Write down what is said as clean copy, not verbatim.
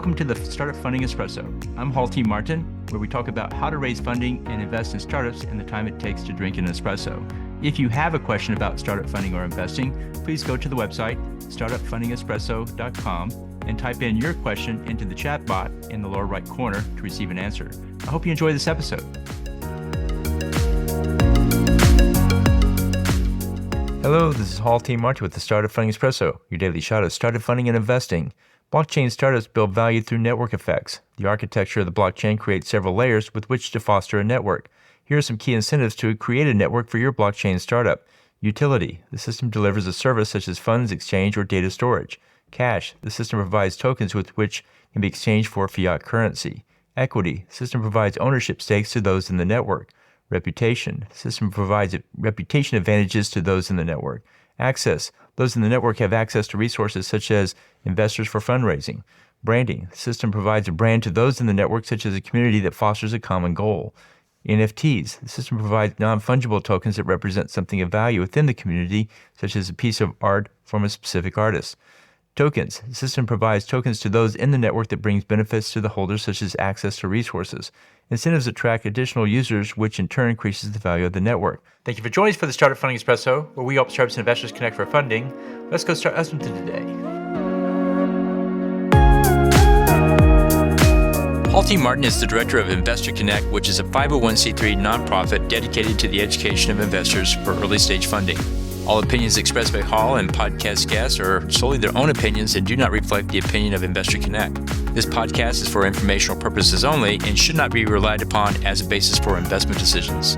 Welcome to the Startup Funding Espresso. I'm Hall T. Martin, where we talk about how to raise funding and invest in startups and the time it takes to drink an espresso. If you have a question about startup funding or investing, please go to the website, startupfundingespresso.com, and type in your question into the chat bot in the lower right corner to receive an answer. I hope you enjoy this episode. Hello, this is Hall T. Martin with the Startup Funding Espresso, your daily shot of startup funding and investing. Blockchain startups build value through network effects. The architecture of the blockchain creates several layers with which to foster a network. Here are some key incentives to create a network for your blockchain startup. Utility. The system delivers a service such as funds exchange or data storage. Cash. The system provides tokens with which can be exchanged for fiat currency. Equity. The system provides ownership stakes to those in the network. Reputation. The system provides reputation advantages to those in the network. Access. Those in the network have access to resources such as investors for fundraising. Branding. The system provides a brand to those in the network such as a community that fosters a common goal. NFTs. The system provides non-fungible tokens that represent something of value within the community, such as a piece of art from a specific artist. Tokens. The system provides tokens to those in the network that brings benefits to the holders, such as access to resources. Incentives attract additional users, which in turn increases the value of the network. Thank you for joining us for the Startup Funding Espresso, where we help startups and investors connect for funding. Let's go start us into today. Hall T. Martin is the director of Investor Connect, which is a 501c3 nonprofit dedicated to the education of investors for early stage funding. All opinions expressed by Hall and podcast guests are solely their own opinions and do not reflect the opinion of Investor Connect. This podcast is for informational purposes only and should not be relied upon as a basis for investment decisions.